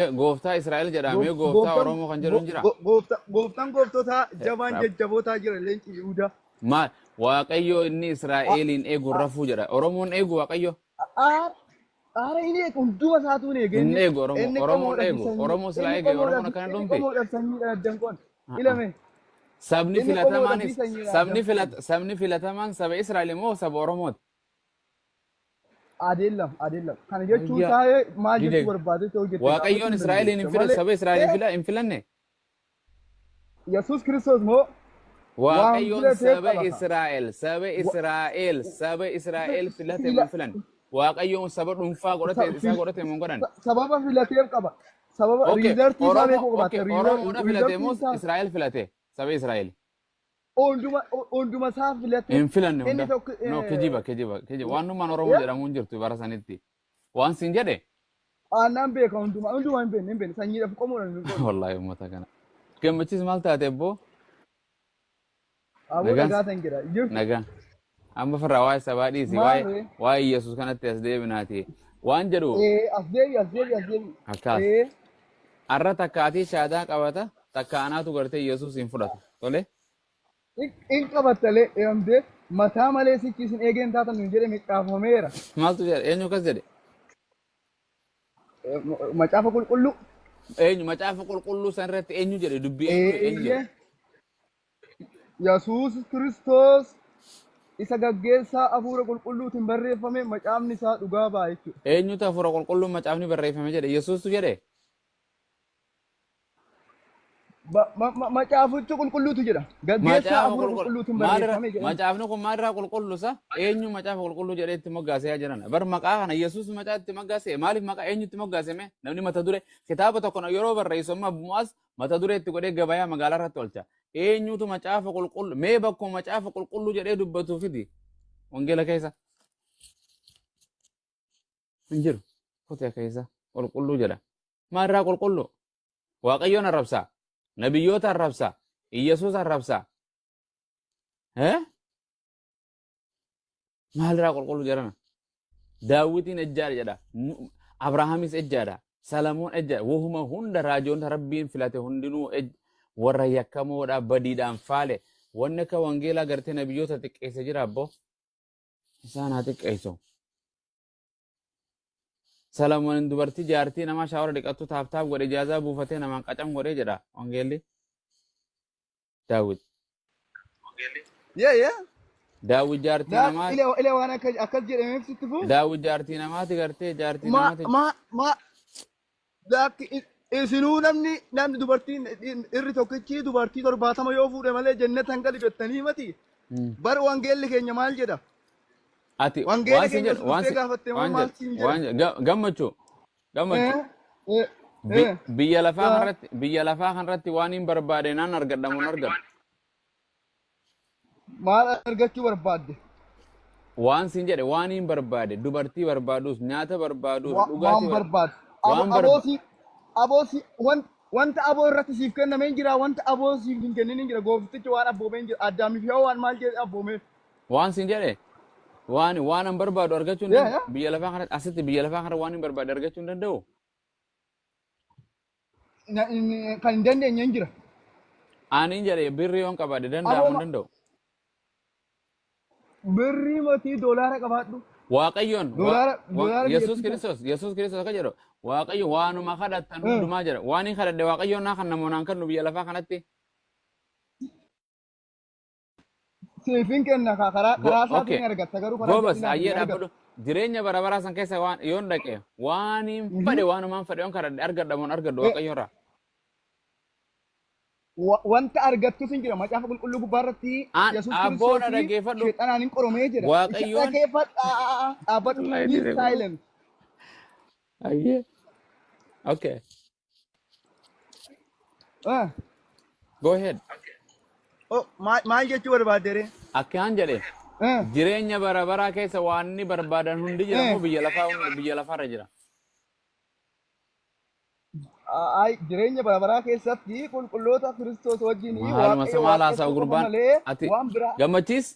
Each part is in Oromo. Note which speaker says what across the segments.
Speaker 1: gooftaa Israa'el jedhamee gooftaa Oromoo kan jedhu jira.
Speaker 2: Gooftaan gooftota jabaan jajjabootaa jira leenci Yihudaa.
Speaker 1: Maal Waaqayyo inni Israa'eliin eegu rafuu jedha. Oromoon eegu Waaqayyo.
Speaker 2: Aara inni eegu hunduma isaatu ni eegu.
Speaker 1: Inni eegu Oromoon eegu. Oromoo silaa eege Oromoon akkana dhumti.
Speaker 2: Qomoodhaaf sanyiidhaan addan qoon. Ilame.
Speaker 1: Sabni filatamaan saba Israa'el moo saba Oromooti?
Speaker 2: Adeellam. Kana jechuun taa'ee maal jechuu barbaade ta'uu jettee.
Speaker 1: Waaqayyoon Israa'eliin hin filan saba Israa'eliin hin filanne.
Speaker 2: Yesuus Kiristoos moo
Speaker 1: Waaqayyoon saba Israa'el filate mun filan. Waaqayyoon saba dhuunfaa godhate isaa godhate mun godhan.
Speaker 2: Sababa filateef qaba. Sababa riizartii isaa beekuu qaba.
Speaker 1: Oromoodha filate moo Israa'el filate saba Israa'el.
Speaker 2: Hunduma isaa filate.
Speaker 1: Hin filanne hunda. No kijiba. Waan numaan Oromoo jedhamu hin jirtu bara sanitti. Waan sin jedhe.
Speaker 2: Aannan beeka hunduma hin beekne sanyiidhaaf qomoodhaan.
Speaker 1: Wallaahi uummata kana. Gammachiis maal taate ebboo?
Speaker 2: Aboo nagaa tan jira.
Speaker 1: Nagaa. Amma farraa waa'ee sabaa dhiisi waa'ee Yesuus kanatti as deebinaati. Waan jedhu.
Speaker 2: As deebi.
Speaker 1: Akkaas. Arra takkaatii shaadaa qabata takka anaatu gartee Yesuus hin fudhatu. Tole?
Speaker 2: In qabattalee eeyamtee mataa malee sichi isin eegeen taatan hin jedhame caafameera.
Speaker 1: Maaltu jedhe? Eenyu akkas jedhe?
Speaker 2: Macaafa qulqulluu.
Speaker 1: Eenyu macaafa qulqulluu san irratti eenyu jedhe dubbii eenyu jedhe?
Speaker 2: Yesuus Kiristoos isa gaggeessaa hafuura qulqulluutiin barreeffame macaafni isaa dhugaa ba'a jechuudha.
Speaker 1: Eenyutu hafuura qulqulluun macaafni barreeffame jedhe? Yesuustu jedhe?
Speaker 2: Macaaficha qulqulluutu jedha. Gaggeessaa hafuura qulqulluutiin barreeffame jedha.
Speaker 1: Macaafni kun maalirraa qulqulluusa? Eenyu macaafa qulqulluu jedhee itti moggaasee jiran? Bar maqaa kana Yesuus macaa itti moggaasee maaliif maqaa eenyu itti moggaaseme? Namni mata duree kitaaba tokko yeroo barreessu amma bu'aas mata duree itti godhee gabayaa magaalaa irratti oolcha. Eenyutu macaafa qulqulluu mee bakkuma macaafa qulqulluu jedhee dubbatu fidi wangeela keessa hin jiru kutee keessa qulqulluu jedha maalirraa qulqulluu Waaqayyoon arrabsaa nabiyyoota arrabsaa Iyesuus arrabsaa maalirraa qulqulluu jedhana Daawitiin ejjaadha jedha Abrahaamis ejjaadha Salamoon ejjaadha wahuma hunda raajoota rabbiin filate hundinuu warra yakkamoodhaaf badiidhaan faale wanni akka wangeelaa gartee nabiyyoota xiqqeessa jira abbo isaan haa xiqqeessu. Salamoon dubartii jaartii namaa shaawara dhiqattu taaftaaf godhe ijaazaa buufatee namaan qacam godhee jedha wangeelli Daawit. Daawit jaartii namaa.
Speaker 2: Ilee waan akkas jedhameef sitti fuuf.
Speaker 1: Daawit jaartii namaati gartee jaartii namaati.
Speaker 2: Isinuu namni dubartiin irri tokkichi dubartii 70 yoo fuudhe malee jannatan gali jettanii mati. Bar wangeelli keenya maal jedha?
Speaker 1: Ati wangeelli keenya gaafatte maal siin jedha? Gammachuu. Biyya lafaa kanarratti waan hin barbaade naan argadhamuun argadu.
Speaker 2: Maal argachuu barbaadde?
Speaker 1: Waan siin jedhe waan hin barbaade dubartii barbaadus nyaata barbaadus
Speaker 2: dhugaatii barbaadu. Waan barbaadu. Aboosi wanta aboo irratti siif kennamee jira wanta aboo siif hin kennin jira gooftichi waan abboomee jira addaamiif yoo waan maal jedhe abboomee.
Speaker 1: Waan siin jedhe waan hin barbaadu argachuu biyya lafaa kanatti asitti biyya lafaa kana waan hin barbaade argachuu hin danda'u.
Speaker 2: Kan hin dandeenye hin jira.
Speaker 1: Ani jedhe birrii yoon qabaade danda'amuu hin danda'u.
Speaker 2: Birrii mootii doolaara qabaadhu.
Speaker 1: Waaqayyoon Yesuus Kiristoos akka jedhu Waaqayyo waanuma kadhattan hundumaa jedha waan hin kadhadhe Waaqayyoon naa kan namoonni kan biyya lafaa kanatti.
Speaker 2: Siifin kenna karaa isaatiin argatta garuu karaa
Speaker 1: Goobas ayyee dhaabbadhu jireenya bara baraa san keessa waan yoon dhaqe waan hin fedhe waanumaan fedhe yoon kadhadhe argadhamuun argadhu Waaqayyoorraa.
Speaker 2: Wanta argattus hin jira macaafa qulqulluu gubbaa irratti Yesuus Kiristoos sheexanaan hin qoromee jira.
Speaker 1: Waaqayyoon
Speaker 2: dhaabbadhu silent.
Speaker 1: Ayyee. Okay. Go ahead.
Speaker 2: Maal jechuu barbaadde?
Speaker 1: Akkaan jedhe jireenya bara baraa keessa waan inni barbaadan hundi jira moo biyya lafaarra jira?
Speaker 2: Jireenya bara baraa keessatti qulqulloota Kiristoos wajjin
Speaker 1: Maaluma samaal haasawu gurbaan ati gammachiis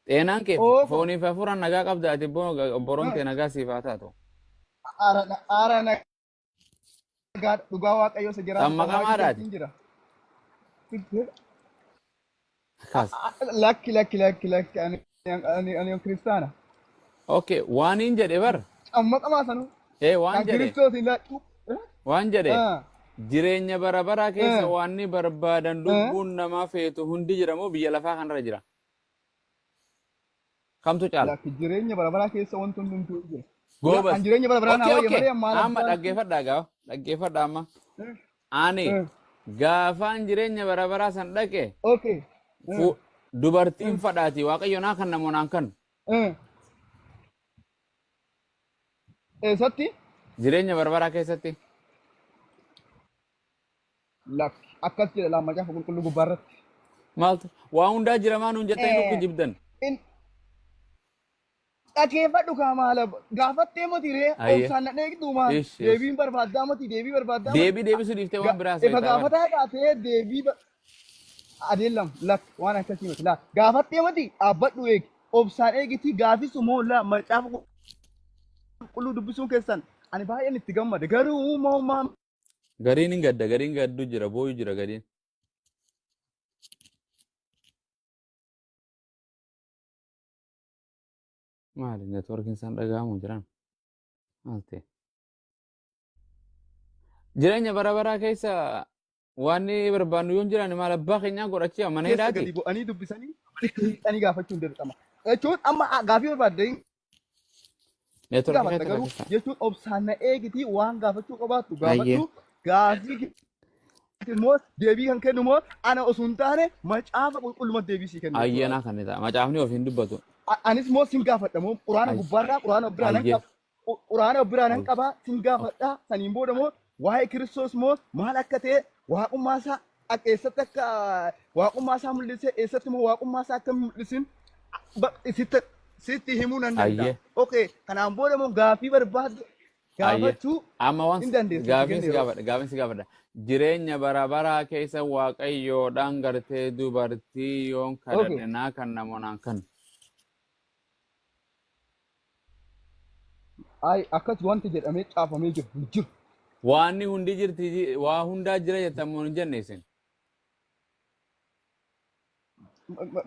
Speaker 1: xeenaan kee foonii fi hafuuraan nagaa qabda ati boroon kee nagaa siif haa taatu.
Speaker 2: dhugaa waaqayyoo isa jiraatu
Speaker 1: Amma qamaadhaati.
Speaker 2: hin jira.
Speaker 1: Kaas.
Speaker 2: Lakki ani kiristaana.
Speaker 1: Okay, waan hin jedhe bar.
Speaker 2: Amma qamaa sanu.
Speaker 1: Waan
Speaker 2: Kan
Speaker 1: jedhe.
Speaker 2: kiristoos hin laadhu.
Speaker 1: Waan jedhe. Jireenya bara baraa keessa waan ni barbaadan lubbuun namaa feetu hundi jira moo biyya lafaa kanarra jira? Kamtu caala?
Speaker 2: Lakki jireenya bara baraa keessa wanti hundumtuu jira.
Speaker 1: Goobas.
Speaker 2: Kan jireenya bara baraa naa wayya malee
Speaker 1: Amma dhaggeeffadhaa gaafa. Dhaggeeffadhaa amma. Ani gaafaan jireenya bara baraa san dhaqe
Speaker 2: Okay.
Speaker 1: dubartiin fadhaati waaqayyo naa kan namoonaan kan.
Speaker 2: Eessatti?
Speaker 1: Jireenya bara baraa keessatti.
Speaker 2: Lakki akkas jedha lammacaafa qulqulluu gubbaarratti.
Speaker 1: Maaltu? Waa hundaa jira maa nuun jettanii nutti jibdan.
Speaker 2: Dhaggeeffadhu kaa maala gaafattee moti ree obsaan na dheegduu maal deebiin barbaaddaa moti deebii barbaaddaa
Speaker 1: Deebisuu dhiiftee waan biraa
Speaker 2: ifa gaafataa kaatee deebii adeellam lakki waan akkasii miti laa gaafattee moti dhaabbadhu eegi obsaan eegiti gaafisu moo laa macaafa qulqulluu dubbisuun keessan ani baay'een itti gammade garuu uumamaa
Speaker 1: Gariin hin gadda, gariin gaddu jira, booyu jira gariin. Maali networkiin isaan dhaga'amu jiran? Maal ta'e? Jireenya bara baraa keessa waan barbaannu yoo jiran maal abbaa keenyaa godhachii mana hidhaati.
Speaker 2: gadi bu'anii dubbisanii hiixanii gaafachuun dirqama. Jechuun amma gaafii barbaadde
Speaker 1: Networkii
Speaker 2: garuu jechuun obsaan na eegiti waan gaafachuu qabaattu gaafachuu gaafii immoo deebii kan kennu immoo ana osoo hin taane macaafa qulqullumatti deebisii kennu.
Speaker 1: Ayyanaa kan ta'a. Macaafni ofiin dubbatu.
Speaker 2: Anis immoo sin gaafadha moo quraana gubbaarraa quraana biraanan qaba. Quraana biraanan qaba sin gaafadha saniin booda immoo waa'ee kiristoos immoo maal akka ta'e waaqummaa isaa eessatti akka waaqummaa isaa mul'isee eessatti immoo waaqummaa isaa akka mul'isin sitti himuu nan danda'a. Okay kanaan booda immoo gaafii barbaadde gaafachuu
Speaker 1: amma waan gaafiin si gaafadha. Jireenya bara baraa keessa waaqayyoodhaan gartee dubartii yoon kadhadhinaa kan namoonaan kan.
Speaker 2: Akkas wanti jedhamee caafamee jiru hin jiru.
Speaker 1: Waanni hundi jirti waa hundaa jira jettamu hin jenne isin.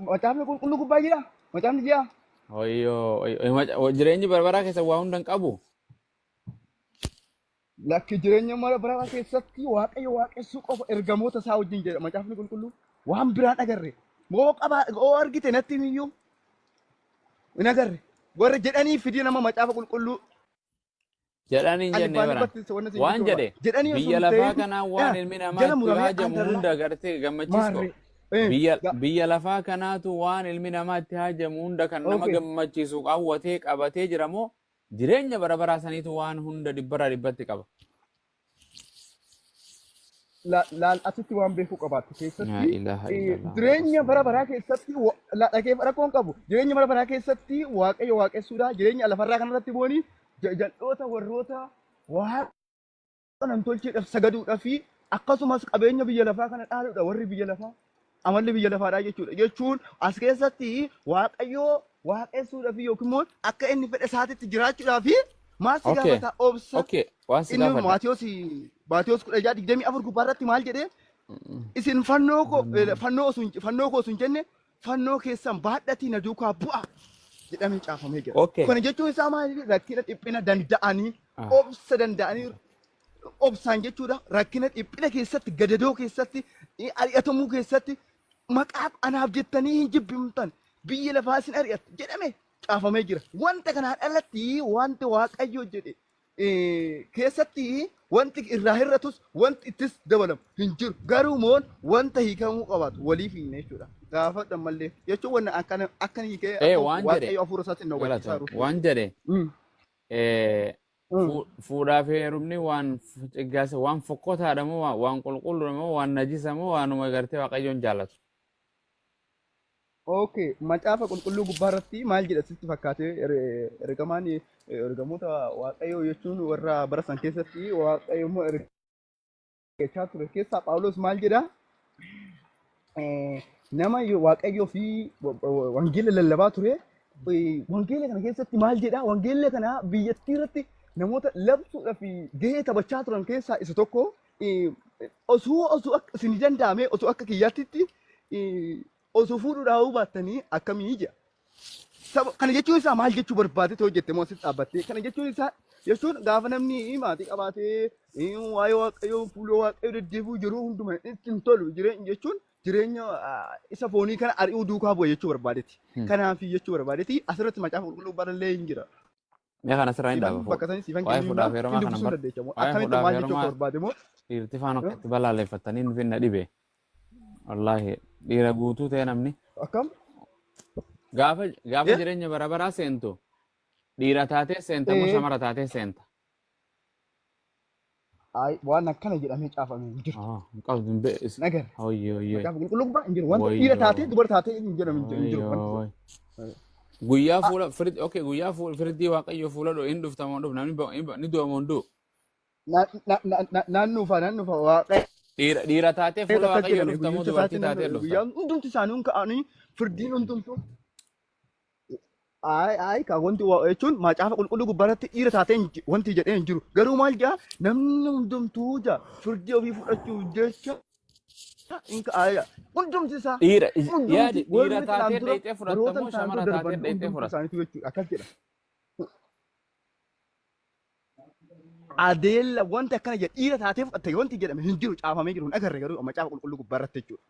Speaker 2: Macaafni qulqulluu gubbaa jira. Macaafni jira.
Speaker 1: Jireenyi bara baraa keessa waa hunda hin qabu.
Speaker 2: Lakki jireenya bara baraa keessatti waaqayyo waaqessuu qofa ergamoota isaa wajjin jedha macaafni qulqulluu waan biraan agarre moo qaba oo argite natti miyyuu hin agarre warra jedhanii fidii nama macaafa qulqulluu
Speaker 1: jedhanii jenne bara waan jedhe biyya lafaa kanaa waan ilmi namaa itti haajamu hunda gartee gammachiisu biyya lafaa kanaatu waan ilmi namaa itti haajamu hunda kan nama gammachiisu qawwatee qabatee jira moo jireenya bara baraa saniitu waan hunda dhibbarraa dhibbatti qaba.
Speaker 2: Laal asitti waan beekuu qabaatu keessatti jireenya bara baraa keessatti dhaggeeffadhu rakkoon qabu jireenya bara baraa keessatti waaqayyo waaqessuudha jireenya lafarraa kanarratti boonii jal'oota warroota waaqa nan tolcheedhaaf sagaduudhaa fi akkasumas qabeenya biyya lafaa kana dhaaluudha warri biyya lafaa amalli biyya lafaadhaa jechuudha jechuun as keessatti waaqayyoo waaqessuudhaa fi yookiin immoo akka inni fedhe isaatitti jiraachuudhaa fi maal si gaafata obsa inni Maatiyos 16:24 gubbaarratti maal jedhee isin fannoo koo sun jenne fannoo keessan baadhatii na duukaa bu'a jedhamee caafamee jira. Kana jechuun isaa maali rakkina dhiphina danda'anii obsa danda'anii obsaan jechuudha rakkina dhiphina keessatti gadadoo keessatti ari'atamuu keessatti maqaaf anaaf jettanii hin jibbimtan biyya lafaa isin ari'atu jedhame caafamee jira. Wanta kanaan alatti wanti waaqayyo jedhe keessatti wanti irraa hir'atus wanti ittis dabalamu hin jiru. Garuu moon wanta hiikamuu qabaatu waliif hin jechuudha. Gaafa dhammallee jechuun wanna akka hiikee waaqayyo hafuura isaatiin na wajjisaa jiru.
Speaker 1: Waan jedhe fuudhaa fi heerumni waan ciggaase waan fokkotaadha moo waan qulqulluudha moo waan najisa moo waanuma gartee waaqayyoon jaallatu.
Speaker 2: Okay, macaafa qulqulluu gubbaarratti maal jedha sitti fakkaatee ergamaan ergamoota waaqayyoo jechuun warra bara san keessatti waaqayyo immoo ergachaa ture keessaa Phaawulos maal jedha nama waaqayyoo fi wangeela lallabaa ture wangeela kana keessatti maal jedha wangeela kana biyyattii irratti namoota labsuudhaa fi gahee taphachaa turan keessaa isa tokko osoo akka isin danda'ame osoo akka kiyyaattitti osoo fuudhuudhaaf baattanii akkamii ija. Kana jechuun isaa maal jechuu barbaade ta'uu jettee moo asitti dhaabbattee kana jechuun isaa jechuun gaafa namni maatii qabaatee waa'ee waaqayyoo fuula waaqayyoo deddeebi'uu yeroo hundumaa ittiin tolu jechuun jireenya isa foonii kana ari'uu duukaa bu'a jechuu barbaadeeti. Kanaaf jechuu barbaadeeti asirratti macaafa qulqulluu barallee hin jira.
Speaker 1: Mee kana sirraa hin dhaabafu. Waa'ee fuudhaaf heerumaa kana bar. Waa'ee fuudhaaf heerumaa dhiirti faana itti balaaleffatanii nufi na dhibe. Wallaahi dhiira guutuu ta'e namni.
Speaker 2: Akkam?
Speaker 1: Gaafa jireenya bara baraa seentu dhiira taatee seenta moo shamara taatee seenta?
Speaker 2: Waan akkana jedhamee caafamee hin jiru.
Speaker 1: Qabdu hin be'is.
Speaker 2: Nagar.
Speaker 1: Hoyyoo.
Speaker 2: Macaafa qulqulluu bara hin jiru. Wanta dhiira taatee dubara taatee hin jedhamu hin jiru.
Speaker 1: Guyyaa fuula firdii guyyaa firdii waaqayyoo fuula dhoo hin dhufta moo dhufu namni ni du'a moo hin du'u?
Speaker 2: Naannuufa waaqayyo.
Speaker 1: Dhiira taatee fuula waaqayyoo dhufta moo dubartii taatee dhufta?
Speaker 2: Guyyaan hundumti isaanii ka'anii firdiin hundumtu. Ka wanti jechuun macaafa qulqulluu gubbaarratti dhiira taatee wanti jedhee hin jiru. Garuu maal jaa namni hundumtuu jaa firdii ofii fudhachuuf jecha hundumti isaa.
Speaker 1: Dhiira taatee dheeyxee fudhatta moo shamara taatee dheeyxee fudhatta?
Speaker 2: Akkas jedha. Adeella wanti akkana jedha dhiira taatee fudhatte wanti jedhame hin jiru caafamee jiru hin agarre garuu macaafa qulqulluu gubbaarratti jechuudha.